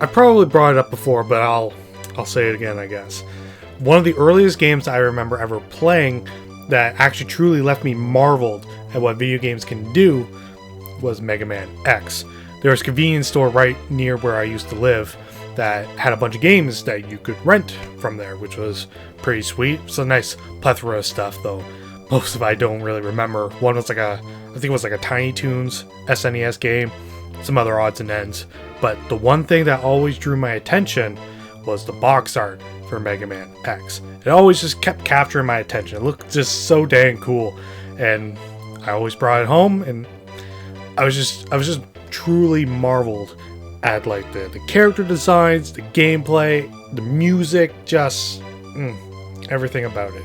I probably brought it up before, but I'll say it again, I guess. One of the earliest games I remember ever playing that actually truly left me marveled at what video games can do was Megaman X. There was a convenience store right near where I used to live that had a bunch of games that you could rent from there, which was pretty sweet. It's a nice plethora of stuff, though. Most of it I don't really remember. One was I think it was like a Tiny Toons SNES game, some other odds and ends. But the one thing that always drew my attention was the box art for Mega Man X. It always just kept capturing my attention. It looked just so dang cool, and I always brought it home, and I was just truly marveled at like the character designs, the gameplay, the music, just everything about it.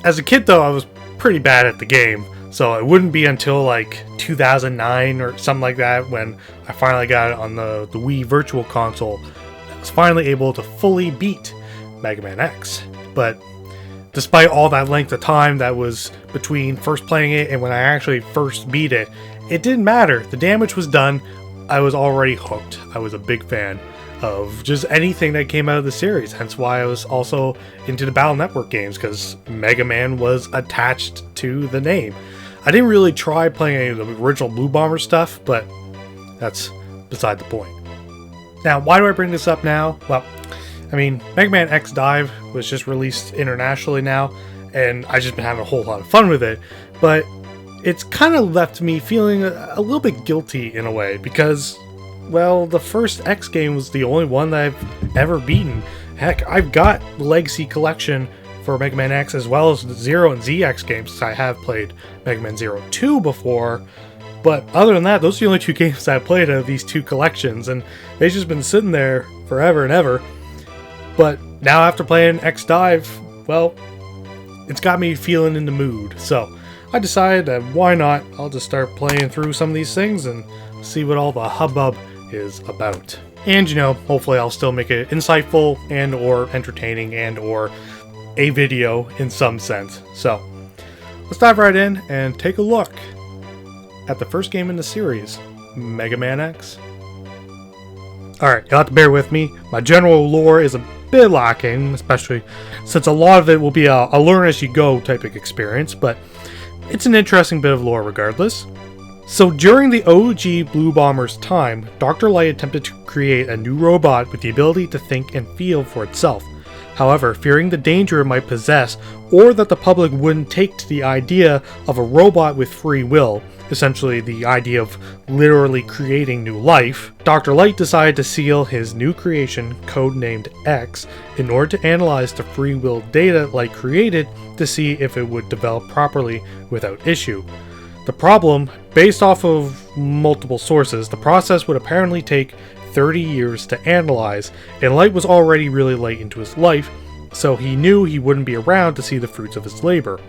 As a kid, though, I was pretty bad at the game, so it wouldn't be until like 2009 or something like that when I finally got it on the Wii Virtual Console that I was finally able to fully beat Mega Man X. But despite all that length of time that was between first playing it and when I actually first beat it, it didn't matter. The damage was done. I was already hooked. I was a big fan of just anything that came out of the series, hence why I was also into the Battle Network games, because Mega Man was attached to the name. I didn't really try playing any of the original Blue Bomber stuff, but that's beside the point. Now, why do I bring this up now? Well, I mean, Mega Man X Dive was just released internationally now, and I've just been having a whole lot of fun with it, but it's kind of left me feeling a little bit guilty in a way, because, well, the first X game was the only one that I've ever beaten. Heck, I've got the Legacy Collection for Mega Man X as well as the Zero and ZX games, since I have played Mega Man Zero 2 before. But other than that, those are the only two games that I played out of these two collections, and they've just been sitting there forever and ever. But now after playing X Dive, well, it's got me feeling in the mood. So I decided that why not, I'll just start playing through some of these things and see what all the hubbub is about. And you know, hopefully I'll still make it insightful and or entertaining and or a video in some sense. So let's dive right in and take a look at the first game in the series, Mega Man X. Alright, you'll have to bear with me. My general lore is a bit lacking, especially since a lot of it will be a learn as you go type of experience, but it's an interesting bit of lore regardless. So during the OG Blue Bomber's time, Dr. Light attempted to create a new robot with the ability to think and feel for itself. However, fearing the danger it might possess, or that the public wouldn't take to the idea of a robot with free will, essentially the idea of literally creating new life, Dr. Light decided to seal his new creation, codenamed X, in order to analyze the free will data Light created to see if it would develop properly without issue. The problem, based off of multiple sources, the process would apparently take 30 years to analyze, and Light was already really late into his life, so he knew he wouldn't be around to see the fruits of his labor.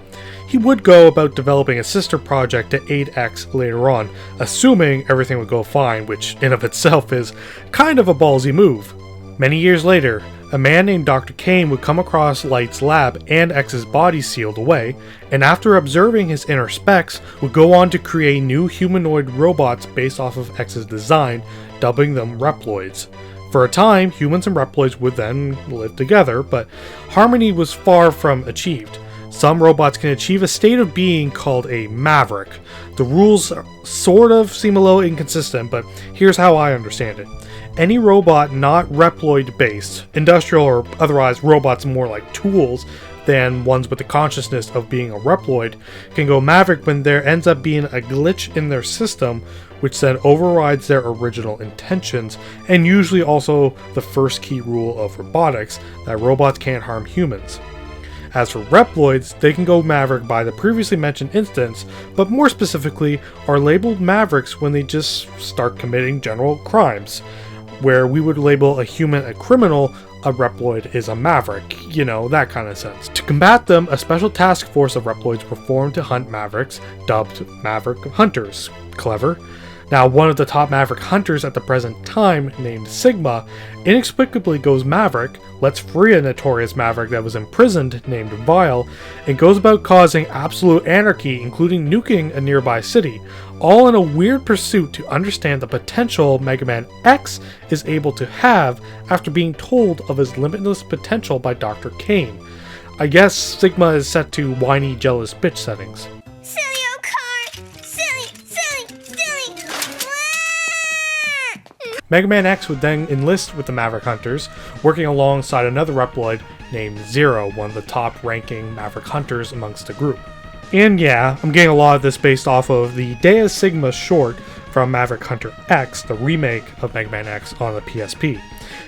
He would go about developing a sister project to aid X later on, assuming everything would go fine, which in of itself is kind of a ballsy move. Many years later, a man named Dr. Kane would come across Light's lab and X's body sealed away, and after observing his inner specs, would go on to create new humanoid robots based off of X's design, dubbing them Reploids. For a time, humans and Reploids would then live together, but harmony was far from achieved. Some robots can achieve a state of being called a Maverick. The rules sort of seem a little inconsistent, but here's how I understand it. Any robot not Reploid based, industrial or otherwise robots more like tools than ones with the consciousness of being a Reploid, can go Maverick when there ends up being a glitch in their system which then overrides their original intentions, and usually also the first key rule of robotics, that robots can't harm humans. As for Reploids, they can go Maverick by the previously mentioned instance, but more specifically are labeled Mavericks when they just start committing general crimes, where we would label a human a criminal, a Reploid is a Maverick, you know, that kind of sense. To combat them, a special task force of Reploids were formed to hunt Mavericks, dubbed Maverick Hunters. Clever. Now, one of the top Maverick hunters at the present time, named Sigma, inexplicably goes Maverick, lets free a notorious Maverick that was imprisoned named Vile, and goes about causing absolute anarchy, including nuking a nearby city, all in a weird pursuit to understand the potential Megaman X is able to have after being told of his limitless potential by Dr. Kane. I guess Sigma is set to whiny, jealous bitch settings. Silly old car! Silly! Megaman X would then enlist with the Maverick Hunters, working alongside another Reploid named Zero, one of the top-ranking Maverick Hunters amongst the group. And yeah, I'm getting a lot of this based off of the Deus Sigma short from Maverick Hunter X, the remake of Mega Man X on the PSP.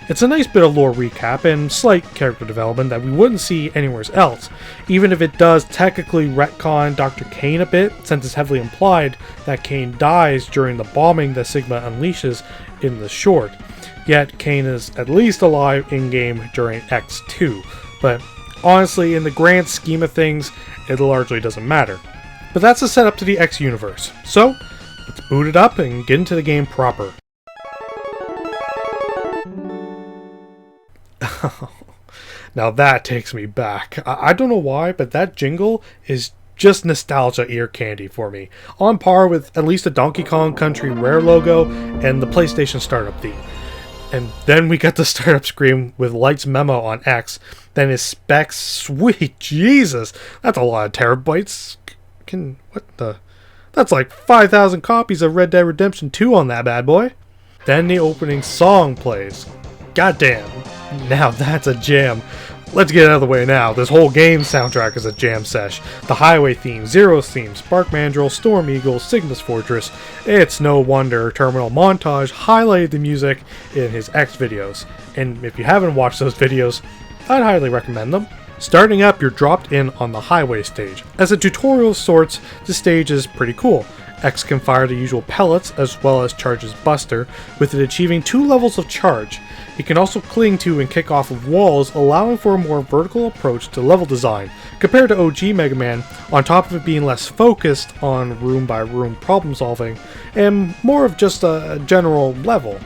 It's a nice bit of lore recap and slight character development that we wouldn't see anywhere else, even if it does technically retcon Dr. Kane a bit, since it's heavily implied that Kane dies during the bombing that Sigma unleashes in the short. Yet Kane is at least alive in-game during X2, but honestly, in the grand scheme of things, it largely doesn't matter. But that's a setup to the X universe, so let's boot it up and get into the game proper. Now that takes me back. I don't know why, but that jingle is just nostalgia ear candy for me. On par with at least the Donkey Kong Country Rare logo and the PlayStation startup theme. And then we got the startup screen with Light's memo on X, then his specs. Sweet Jesus, that's a lot of terabytes. That's like 5,000 copies of Red Dead Redemption 2 on that bad boy. Then the opening song plays. Goddamn, now that's a jam. Let's get it out of the way now. This whole game's soundtrack is a jam sesh. The Highway theme, Zero's theme, Spark Mandrill, Storm Eagle, Sigma's Fortress. It's no wonder Terminal Montage highlighted the music in his X videos. And if you haven't watched those videos, I'd highly recommend them. Starting up, you're dropped in on the Highway stage. As a tutorial of sorts, the stage is pretty cool. X can fire the usual pellets as well as charge his Buster, with it achieving 2 levels of charge. He can also cling to and kick off of walls, allowing for a more vertical approach to level design, compared to OG Mega Man, on top of it being less focused on room-by-room problem solving, and more of just a general level.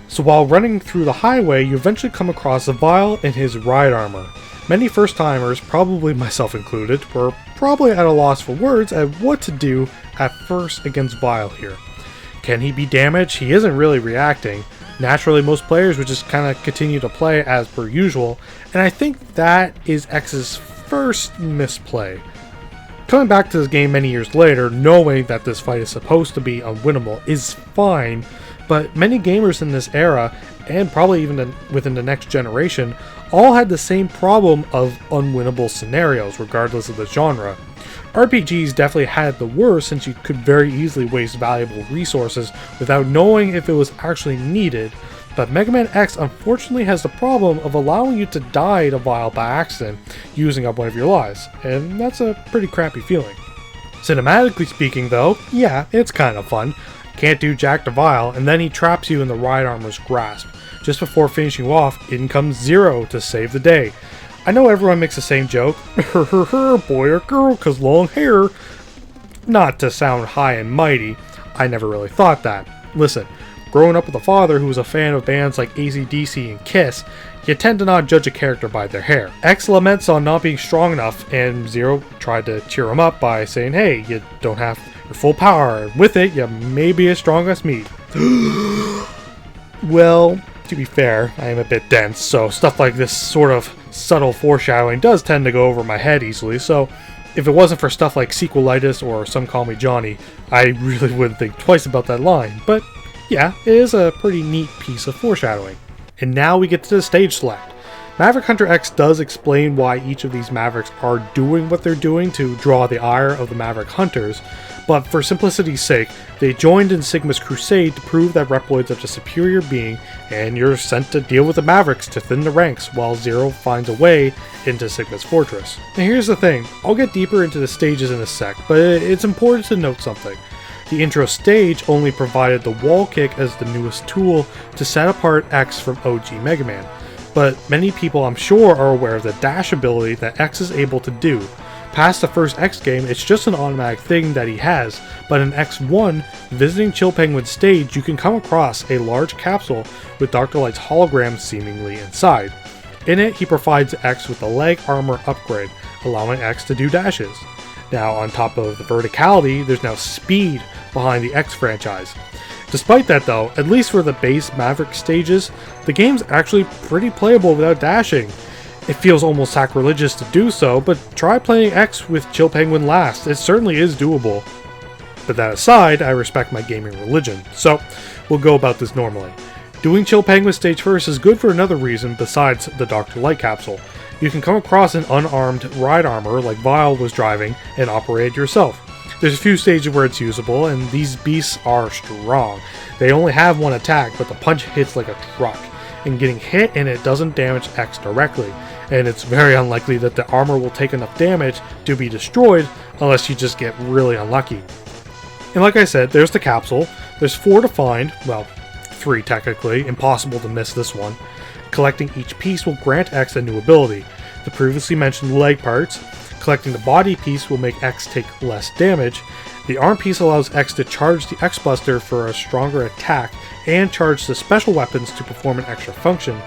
So while running through the highway, you eventually come across Vile in his ride armor. Many first-timers, probably myself included, were probably at a loss for words at what to do at first against Vile here. Can he be damaged? He isn't really reacting. Naturally, most players would just kind of continue to play as per usual, and I think that is X's first misplay. Coming back to this game many years later, knowing that this fight is supposed to be unwinnable is fine, but many gamers in this era, and probably even within the next generation, all had the same problem of unwinnable scenarios, regardless of the genre. RPGs definitely had the worst, since you could very easily waste valuable resources without knowing if it was actually needed, but Mega Man X unfortunately has the problem of allowing you to die to Vile by accident, using up one of your lives, and that's a pretty crappy feeling. Cinematically speaking though, yeah, it's kind of fun. Can't do jack to Vile, and then he traps you in the ride armor's grasp. Just before finishing you off, in comes Zero to save the day. I know everyone makes the same joke, boy or girl, 'cause long hair. Not to sound high and mighty, I never really thought that. Listen, growing up with a father who was a fan of bands like AC/DC and Kiss, you tend to not judge a character by their hair. X laments on not being strong enough, and Zero tried to cheer him up by saying, hey, you don't have your full power, and with it, you may be as strong as me. Well, to be fair, I am a bit dense, so stuff like this sort of subtle foreshadowing does tend to go over my head easily, so if it wasn't for stuff like sequelitis or Some Call Me Johnny, I really wouldn't think twice about that line, but yeah, it is a pretty neat piece of foreshadowing. And now we get to the stage select. Maverick Hunter X does explain why each of these Mavericks are doing what they're doing to draw the ire of the Maverick Hunters, but for simplicity's sake, they joined in Sigma's crusade to prove that Reploid's such a superior being, and you're sent to deal with the Mavericks to thin the ranks while Zero finds a way into Sigma's fortress. Now here's the thing, I'll get deeper into the stages in a sec, but it's important to note something. The intro stage only provided the wall kick as the newest tool to set apart X from OG Mega Man, but many people I'm sure are aware of the dash ability that X is able to do. Past the first X game, it's just an automatic thing that he has, but in X1, visiting Chill Penguin's stage, you can come across a large capsule with Dr. Light's hologram seemingly inside. In it, he provides X with a leg armor upgrade, allowing X to do dashes. Now, on top of the verticality, there's now speed behind the X franchise. Despite that though, at least for the base Maverick stages, the game's actually pretty playable without dashing. It feels almost sacrilegious to do so, but try playing X with Chill Penguin last, it certainly is doable. But that aside, I respect my gaming religion, so we'll go about this normally. Doing Chill Penguin stage first is good for another reason besides the Dr. Light capsule. You can come across an unarmed ride armor like Vile was driving and operate it yourself. There's a few stages where it's usable, and these beasts are strong. They only have one attack, but the punch hits like a truck, and getting hit and it doesn't damage X directly, and it's very unlikely that the armor will take enough damage to be destroyed unless you just get really unlucky. And like I said, there's the capsule. There's 4 to find, well, 3 technically, impossible to miss this one. Collecting each piece will grant X a new ability. The previously mentioned leg parts. Collecting the body piece will make X take less damage. The arm piece allows X to charge the X-Buster for a stronger attack and charge the special weapons to perform an extra function.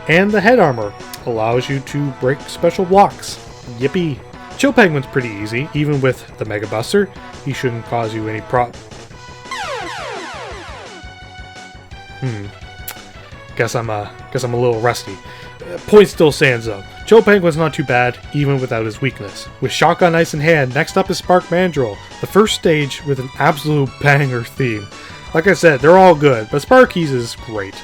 And the head armor allows you to break special blocks. Yippee! Chill Penguin's pretty easy, even with the Mega Buster. He shouldn't cause you any Guess I'm a little rusty. Point still stands though. Chill Penguin's not too bad, even without his weakness. With Shotgun Ice in hand, next up is Spark Mandrill, the first stage with an absolute banger theme. Like I said, they're all good, but Sparky's is great.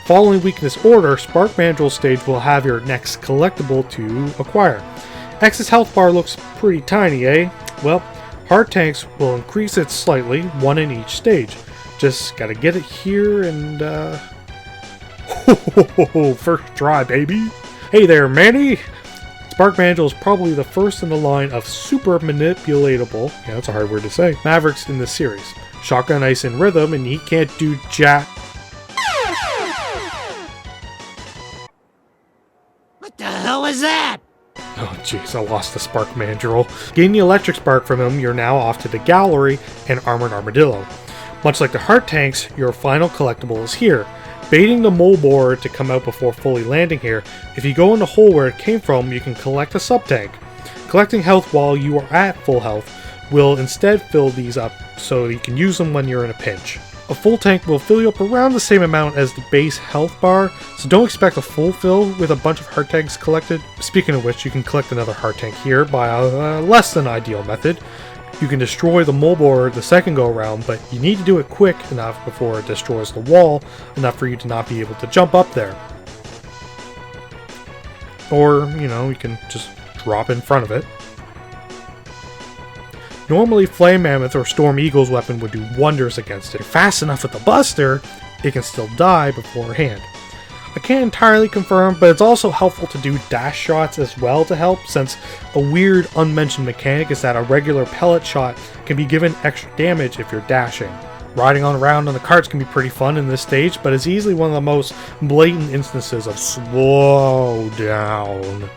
Following weakness order, Spark Mandrill stage will have your next collectible to acquire. X's health bar looks pretty tiny, eh? Well, Heart Tanks will increase it slightly, 1 in each stage. Just gotta get it here and first try, baby! Hey there, Manny! Spark Mandrill is probably the first in the line of super manipulatable, yeah, that's a hard word to say, Mavericks in this series. Shotgun Ice in rhythm, and he can't do jack. What the hell was that? Oh jeez, I lost the Spark Mandrill. Getting the Electric Spark from him, you're now off to the Gallery and Armored Armadillo. Much like the Heart Tanks, your final collectible is here. Baiting the mole borer to come out before fully landing here, if you go in the hole where it came from, you can collect a sub-tank. Collecting health while you are at full health will instead fill these up so you can use them when you're in a pinch. A full tank will fill you up around the same amount as the base health bar, so don't expect a full fill with a bunch of heart tanks collected. Speaking of which, you can collect another heart tank here by a less than ideal method. You can destroy the mole borer the second go around, but you need to do it quick enough before it destroys the wall, enough for you to not be able to jump up there. Or, you can just drop in front of it. Normally, Flame Mammoth or Storm Eagle's weapon would do wonders against it. If you're fast enough with the Buster, it can still die beforehand. I can't entirely confirm, but it's also helpful to do dash shots as well to help, since a weird unmentioned mechanic is that a regular pellet shot can be given extra damage if you're dashing. Riding around on the carts can be pretty fun in this stage, but it's easily one of the most blatant instances of slow down.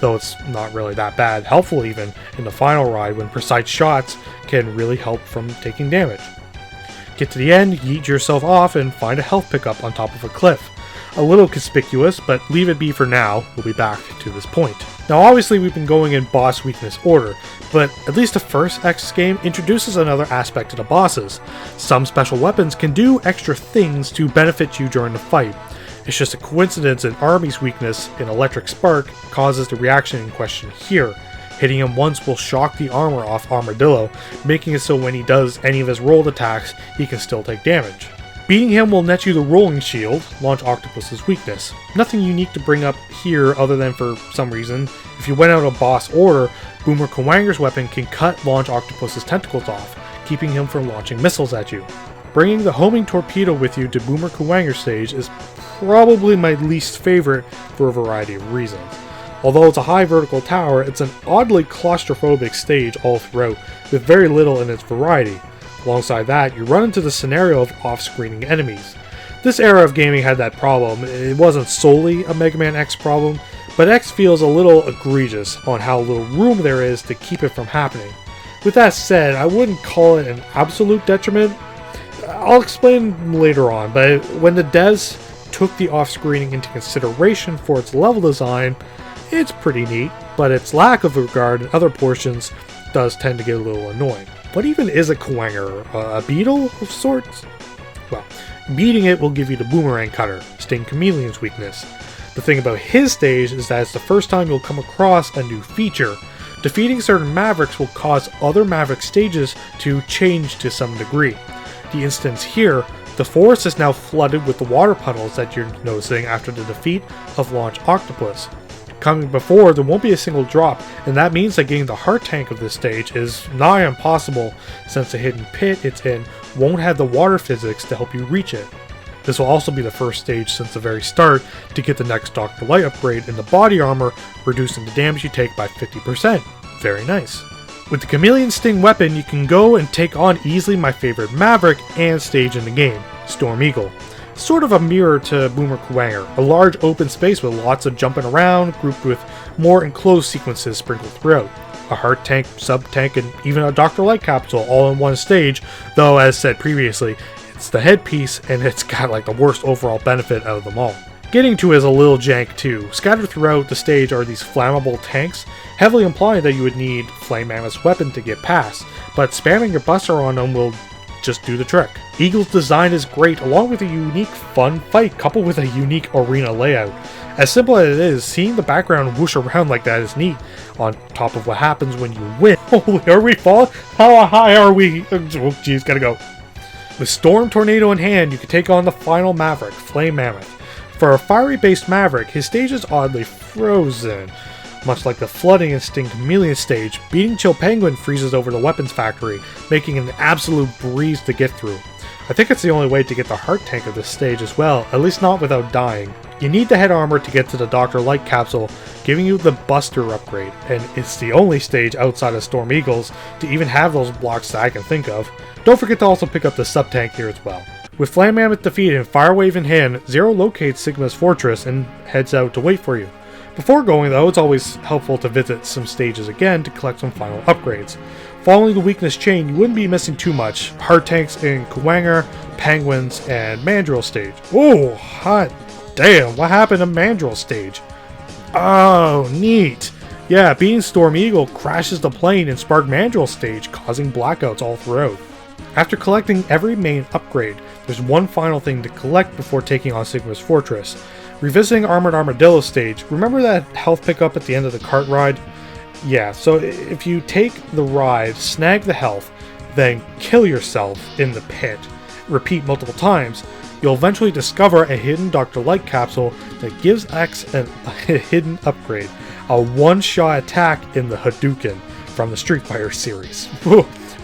Though it's not really that bad, helpful even in the final ride when precise shots can really help from taking damage. Get to the end, yeet yourself off, and find a health pickup on top of a cliff. A little conspicuous, but leave it be for now, we'll be back to this point. Now obviously we've been going in boss weakness order, but at least the first X game introduces another aspect to the bosses. Some special weapons can do extra things to benefit you during the fight. It's just a coincidence that Army's weakness in Electric Spark causes the reaction in question here. Hitting him once will shock the armor off Armadillo, making it so when he does any of his rolled attacks, he can still take damage. Beating him will net you the Rolling Shield, Launch Octopus's weakness. Nothing unique to bring up here other than for some reason, if you went out of boss order, Boomer Kuwanger's weapon can cut Launch Octopus's tentacles off, keeping him from launching missiles at you. Bringing the homing torpedo with you to Boomer Kuwanger stage is probably my least favorite for a variety of reasons. Although it's a high vertical tower, it's an oddly claustrophobic stage all throughout, with very little in its variety. Alongside that, you run into the scenario of off-screening enemies. This era of gaming had that problem. It wasn't solely a Mega Man X problem, but X feels a little egregious on how little room there is to keep it from happening. With that said, I wouldn't call it an absolute detriment. I'll explain later on, but when the devs took the off-screening into consideration for its level design, it's pretty neat, but its lack of regard in other portions does tend to get a little annoying. What even is a Kuwanger? A beetle of sorts? Well, beating it will give you the Boomerang Cutter, Sting Chameleon's weakness. The thing about his stage is that it's the first time you'll come across a new feature. Defeating certain Mavericks will cause other Maverick stages to change to some degree. The instance here, the forest is now flooded with the water puddles that you're noticing after the defeat of Launch Octopus. Coming before, there won't be a single drop, and that means that getting the heart tank of this stage is nigh impossible since the hidden pit it's in won't have the water physics to help you reach it. This will also be the first stage since the very start to get the next Dr. Light upgrade in the body armor, reducing the damage you take by 50%. Very nice. With the Chameleon Sting weapon, you can go and take on easily my favorite Maverick and stage in the game, Storm Eagle. Sort of a mirror to Boomer Kuwanger, a large open space with lots of jumping around, grouped with more enclosed sequences sprinkled throughout. A heart tank, sub-tank, and even a Dr. Light capsule all in one stage, though as said previously, it's the headpiece and it's got like the worst overall benefit out of them all. Getting to is a little jank too. Scattered throughout the stage are these flammable tanks, heavily implying that you would need Flame Mammoth's weapon to get past, but spamming your buster on them will just do the trick. Eagle's design is great, along with a unique fun fight coupled with a unique arena layout. As simple as it is, seeing the background whoosh around like that is neat, on top of what happens when you win. Holy, are we falling? How high are we? Oh jeez, gotta go. With Storm Tornado in hand, you can take on the final Maverick, Flame Mammoth. For a fiery-based Maverick, his stage is oddly frozen. Much like the flooding in Sting Chameleon stage, beating Chill Penguin freezes over the weapons factory, making it an absolute breeze to get through. I think it's the only way to get the heart tank of this stage as well, at least not without dying. You need the head armor to get to the Dr. Light capsule, giving you the Buster upgrade, and it's the only stage outside of Storm Eagles to even have those blocks that I can think of. Don't forget to also pick up the sub-tank here as well. With Flame Mammoth defeated and Fire Wave in hand, Zero locates Sigma's fortress and heads out to wait for you. Before going though, it's always helpful to visit some stages again to collect some final upgrades. Following the weakness chain, you wouldn't be missing too much. Heart tanks in Kuwanger, Penguins, and Mandrill stage. Oh, hot damn, what happened to Mandrill stage? Oh, neat. Yeah, beating Storm Eagle crashes the plane in Spark Mandrill stage, causing blackouts all throughout. After collecting every main upgrade, there's one final thing to collect before taking on Sigma's fortress. Revisiting Armored Armadillo stage, remember that health pickup at the end of the cart ride? Yeah, so if you take the ride, snag the health, then kill yourself in the pit, repeat multiple times, you'll eventually discover a hidden Dr. Light capsule that gives X a hidden upgrade, a one-shot attack in the Hadouken from the Street Fighter series.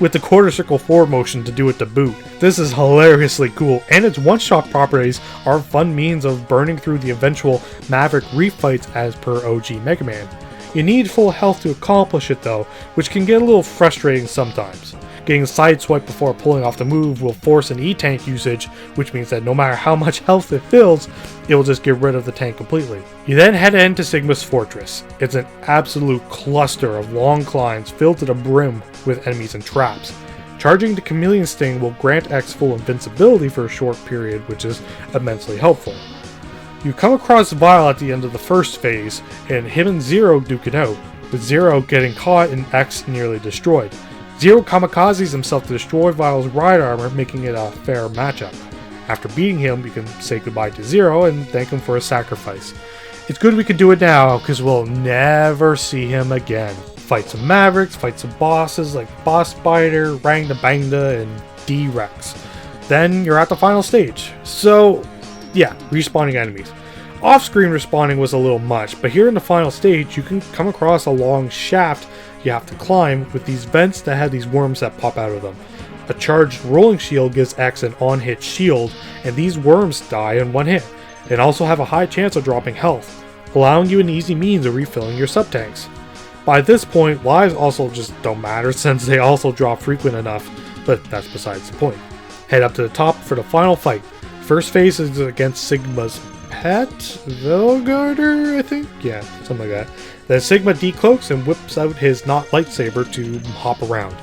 With the quarter circle forward motion to do it to boot. This is hilariously cool, and its one-shot properties are a fun means of burning through the eventual Maverick refights as per OG Mega Man. You need full health to accomplish it though, which can get a little frustrating sometimes. Getting sideswiped before pulling off the move will force an E-tank usage, which means that no matter how much health it fills, it will just get rid of the tank completely. You then head into Sigma's fortress. It's an absolute cluster of long climbs filled to the brim with enemies and traps. Charging the Chameleon Sting will grant X full invincibility for a short period, which is immensely helpful. You come across Vile at the end of the first phase, and him and Zero duke it out, with Zero getting caught and X nearly destroyed. Zero kamikazes himself to destroy Vile's ride armor, making it a fair matchup. After beating him, you can say goodbye to Zero and thank him for his sacrifice. It's good we can do it now, because we'll never see him again. Fight some Mavericks, fight some bosses like Boss Spider, Rangda Bangda, and D-Rex. Then you're at the final stage. So, yeah, respawning enemies. Off-screen respawning was a little much, but here in the final stage, you can come across a long shaft you have to climb with these vents that have these worms that pop out of them. A charged rolling shield gives X an on-hit shield, and these worms die in one hit, and also have a high chance of dropping health, allowing you an easy means of refilling your sub-tanks. By this point, lives also just don't matter since they also drop frequent enough, but that's besides the point. Head up to the top for the final fight. First phase is against Sigma's pet, Velgarder, I think? Yeah, something like that. Then Sigma decloaks and whips out his not lightsaber to hop around.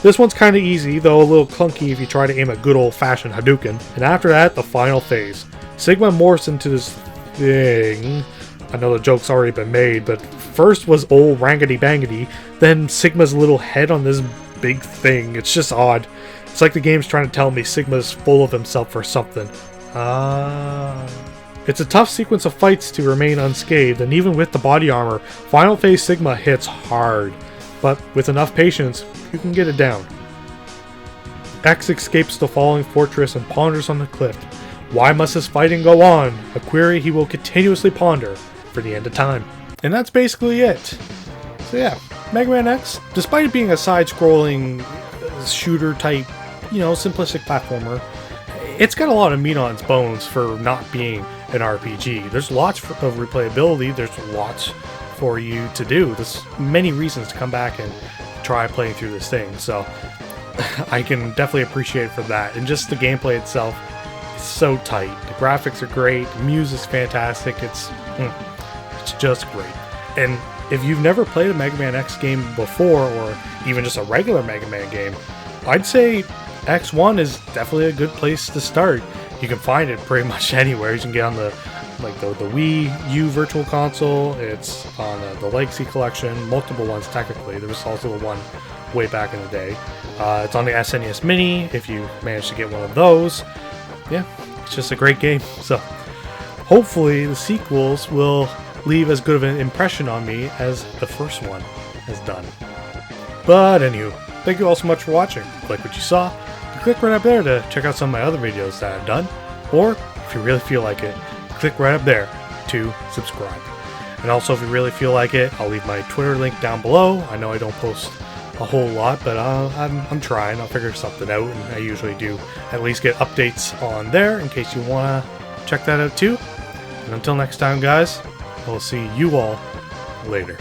This one's kind of easy, though a little clunky if you try to aim a good old-fashioned Hadouken. And after that, the final phase. Sigma morphs into this thing. I know the joke's already been made, but first was old Rangity Bangity, then Sigma's little head on this big thing. It's just odd. It's like the game's trying to tell me Sigma's full of himself or something. It's a tough sequence of fights to remain unscathed, and even with the body armor, Final Phase Sigma hits hard. But with enough patience, you can get it down. X escapes the falling fortress and ponders on the cliff. Why must this fighting go on? A query he will continuously ponder for the end of time. And that's basically it. So yeah, Mega Man X, despite it being a side-scrolling shooter type, simplistic platformer, it's got a lot of meat on its bones for not being an RPG. There's lots of replayability, there's lots for you to do. There's many reasons to come back and try playing through this thing, so I can definitely appreciate it for that. And just the gameplay itself is so tight. The graphics are great, the music's fantastic, it's just great. And if you've never played a Mega Man X game before, or even just a regular Mega Man game, I'd say X1 is definitely a good place to start. You can find it pretty much anywhere. You can get on the Wii U Virtual Console. It's on the Legacy Collection, multiple ones technically. There was also the one way back in the day. It's on the SNES Mini if you manage to get one of those. Yeah, it's just a great game. So hopefully the sequels will leave as good of an impression on me as the first one has done. But anywho, thank you all so much for watching. If you like what you saw, click right up there to check out some of my other videos that I've done. Or, if you really feel like it, click right up there to subscribe. And also, if you really feel like it, I'll leave my Twitter link down below. I know I don't post a whole lot, but I'm trying. I'll figure something out, and I usually do at least get updates on there in case you want to check that out too. And until next time, guys, I will see you all later.